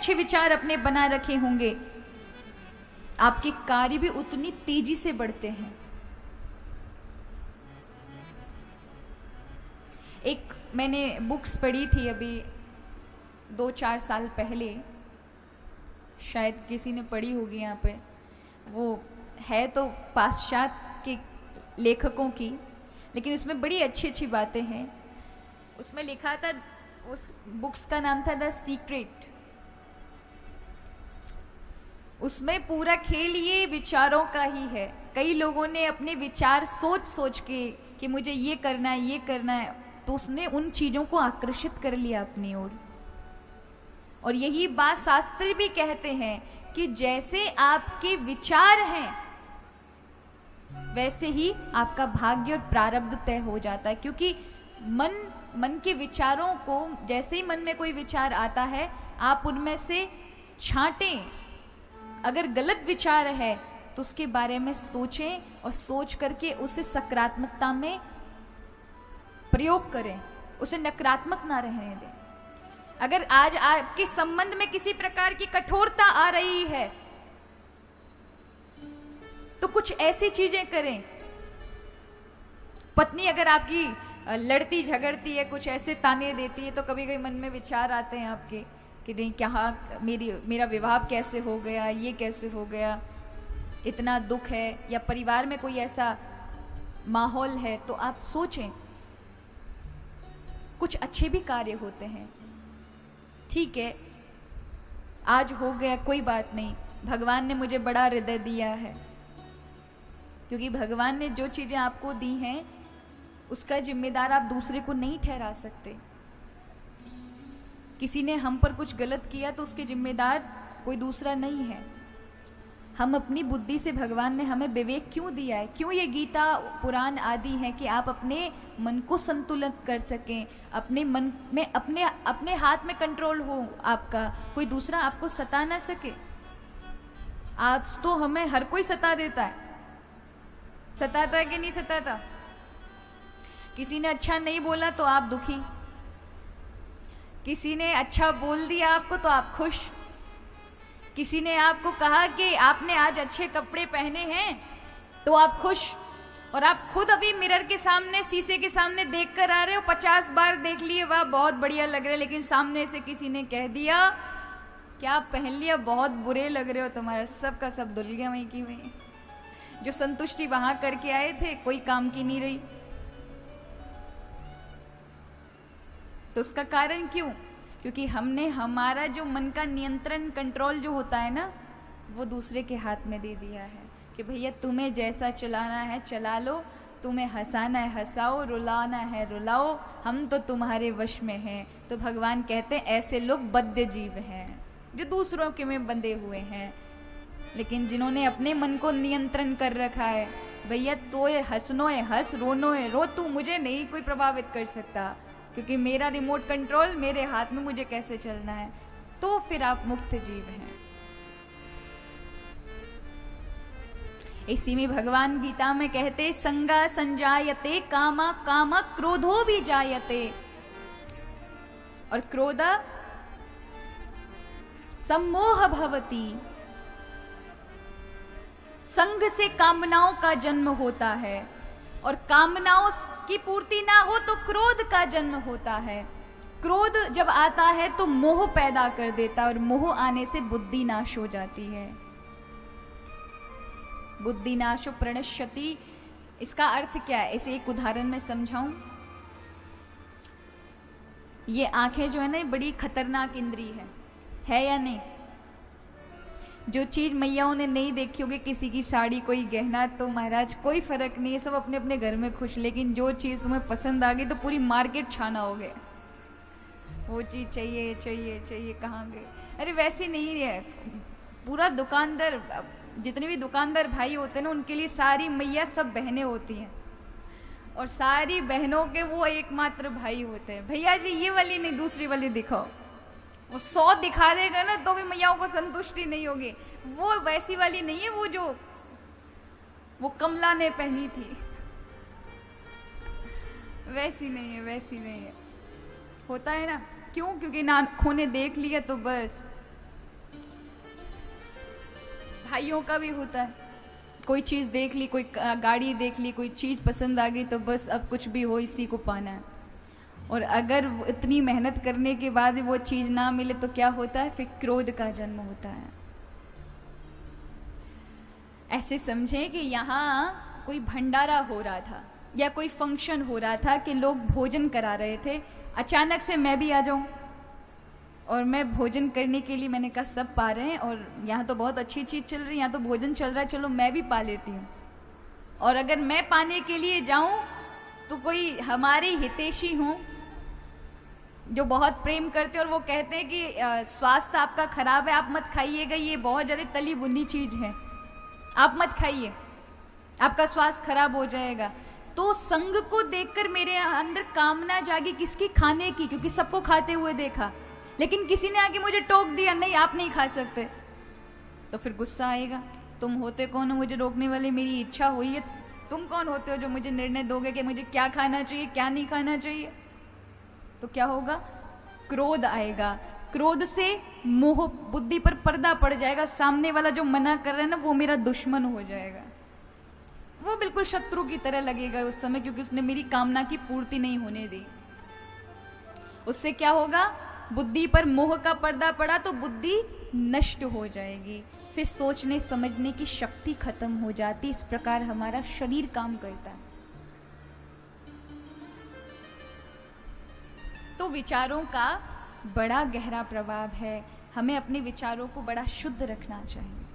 अच्छे विचार अपने बना रखे होंगे, आपके कार्य भी उतनी तेजी से बढ़ते हैं। एक मैंने बुक्स पढ़ी थी अभी 2-4 साल पहले, शायद किसी ने पढ़ी होगी यहाँ पे, वो है तो पाश्चात्य के लेखकों की, लेकिन उसमें बड़ी अच्छी अच्छी बातें हैं। उसमें लिखा था, उस बुक्स का नाम था द सीक्रेट। उसमें पूरा खेल ये विचारों का ही है। कई लोगों ने अपने विचार सोच सोच के कि मुझे ये करना है, ये करना है, तो उसने उन चीजों को आकर्षित कर लिया अपनी ओर। और यही बात शास्त्र भी कहते हैं कि जैसे आपके विचार हैं वैसे ही आपका भाग्य और प्रारब्ध तय हो जाता है। क्योंकि मन के विचारों को, जैसे ही मन में कोई विचार आता है, आप उनमें से छांटें। अगर गलत विचार है तो उसके बारे में सोचें और सोच करके उसे सकारात्मकता में प्रयोग करें, उसे नकारात्मक ना रहने दें। अगर आज आपके संबंध में किसी प्रकार की कठोरता आ रही है तो कुछ ऐसी चीजें करें। पत्नी अगर आपकी लड़ती झगड़ती है, कुछ ऐसे ताने देती है, तो कभी कभी मन में विचार आते हैं आपके कि नहीं, क्या मेरा विवाह कैसे हो गया, ये कैसे हो गया, इतना दुख है, या परिवार में कोई ऐसा माहौल है, तो आप सोचें। कुछ अच्छे भी कार्य होते हैं, ठीक है आज हो गया कोई बात नहीं, भगवान ने मुझे बड़ा हृदय दिया है। क्योंकि भगवान ने जो चीजें आपको दी हैं उसका जिम्मेदार आप दूसरे को नहीं ठहरा सकते। किसी ने हम पर कुछ गलत किया तो उसके जिम्मेदार कोई दूसरा नहीं है। हम अपनी बुद्धि से, भगवान ने हमें विवेक क्यों दिया है, क्यों ये गीता पुराण आदि है कि आप अपने मन को संतुलित कर सकें, अपने मन में अपने हाथ में कंट्रोल हो आपका, कोई दूसरा आपको सता ना सके। आज तो हमें हर कोई सता देता है, सताता है कि नहीं सताता? किसी ने अच्छा नहीं बोला तो आप दुखी, किसी ने अच्छा बोल दिया आपको तो आप खुश, किसी ने आपको कहा कि आपने आज अच्छे कपड़े पहने हैं तो आप खुश, और आप खुद अभी मिरर के सामने, शीशे के सामने देख कर आ रहे हो, 50 बार देख लिए, वाह बहुत बढ़िया लग रहे, लेकिन सामने से किसी ने कह दिया क्या पहन लिया, बहुत बुरे लग रहे हो, तुम्हारा सब का सब धुल गया वहीं की वहीं। जो संतुष्टि वहां करके आए थे कोई काम की नहीं रही। तो उसका कारण क्यों? क्योंकि हमने हमारा जो मन का नियंत्रण, कंट्रोल जो होता है ना, वो दूसरे के हाथ में दे दिया है कि भैया तुम्हें जैसा चलाना है चला लो, तुम्हें हंसाना है हंसाओ, रुलाना है रुलाओ, हम तो तुम्हारे वश में हैं। तो भगवान कहते हैं ऐसे लोग बद्ध जीव हैं जो दूसरों के में बंधे हुए हैं। लेकिन जिन्होंने अपने मन को नियंत्रण कर रखा है, भैया तो ये हंसनो है हंस, रोनो है रो, तू मुझे नहीं कोई प्रभावित कर सकता, क्योंकि मेरा रिमोट कंट्रोल मेरे हाथ में, मुझे कैसे चलना है। तो फिर आप मुक्त जीव हैं। इसी में भगवान गीता में कहते संगा संजायते कामा, कामा क्रोधो भी जायते, और क्रोध सम्मोह भवती। संग से कामनाओं का जन्म होता है, और कामनाओं की पूर्ति ना हो तो क्रोध का जन्म होता है। क्रोध जब आता है तो मोह पैदा कर देता है, और मोह आने से बुद्धि नाश हो जाती है। बुद्धि नाशो प्रणश्यति, इसका अर्थ क्या है, इसे एक उदाहरण में समझाऊं। ये आंखें जो है ना, बड़ी खतरनाक इंद्री है या नहीं? जो चीज मैयाओं ने नहीं देखी होगी, किसी की साड़ी, कोई गहना, तो महाराज कोई फर्क नहीं है, सब अपने अपने घर में खुश। लेकिन जो चीज तुम्हें पसंद आ गई तो पूरी मार्केट छाना हो गया, वो चीज चाहिए चाहिए चाहिए, कहाँ गए? अरे वैसे नहीं है, पूरा दुकानदार, जितने भी दुकानदार भाई होते हैं ना, उनके लिए सारी मैया सब बहनें होती हैं, और सारी बहनों के वो एकमात्र भाई होते हैं। भैया जी ये वाली नहीं, दूसरी वाली दिखाओ। वो 100 दिखा देगा ना तो भी मैयाओं को संतुष्टि नहीं होगी। वो वैसी वाली नहीं है, वो कमला ने पहनी थी, वैसी नहीं है, वैसी नहीं है। होता है ना, क्यों? क्योंकि आंखों ने देख लिया तो बस भाइयों का भी होता है, कोई चीज देख ली, कोई गाड़ी देख ली, कोई चीज पसंद आ गई तो बस अब कुछ भी हो इसी को पाना है। और अगर इतनी मेहनत करने के बाद वो चीज ना मिले तो क्या होता है, फिर क्रोध का जन्म होता है। ऐसे समझे कि यहाँ कोई भंडारा हो रहा था या कोई फंक्शन हो रहा था कि लोग भोजन करा रहे थे, अचानक से मैं भी आ जाऊं और मैं भोजन करने के लिए, मैंने कहा सब पा रहे हैं और यहाँ तो बहुत अच्छी चीज चल रही है, यहाँ तो भोजन चल रहा है, चलो मैं भी पा लेती हूँ। और अगर मैं पाने के लिए जाऊं तो कोई हमारे हितैषी हों जो बहुत प्रेम करते हैं और वो कहते हैं कि स्वास्थ्य आपका खराब है, आप मत खाइएगा, ये बहुत ज्यादा तली भुनी चीज है, आप मत खाइए, आपका स्वास्थ्य खराब हो जाएगा। तो संग को देखकर मेरे अंदर कामना जागी किसकी, खाने की, क्योंकि सबको खाते हुए देखा, लेकिन किसी ने आके मुझे टोक दिया, नहीं आप नहीं खा सकते, तो फिर गुस्सा आएगा। तुम होते कौन हो मुझे रोकने वाले, मेरी इच्छा हुई है, तुम कौन होते हो जो मुझे निर्णय दोगे कि मुझे क्या खाना चाहिए क्या नहीं खाना चाहिए। तो क्या होगा, क्रोध आएगा, क्रोध से मोह बुद्धि पर पर्दा पड़ जाएगा, सामने वाला जो मना कर रहा है ना वो मेरा दुश्मन हो जाएगा, वो बिल्कुल शत्रु की तरह लगेगा उस समय, क्योंकि उसने मेरी कामना की पूर्ति नहीं होने दी। उससे क्या होगा, बुद्धि पर मोह का पर्दा पड़ा तो बुद्धि नष्ट हो जाएगी, फिर सोचने समझने की शक्ति खत्म हो जाती। इस प्रकार हमारा शरीर काम करता है। तो विचारों का बड़ा गहरा प्रभाव है, हमें अपने विचारों को बड़ा शुद्ध रखना चाहिए।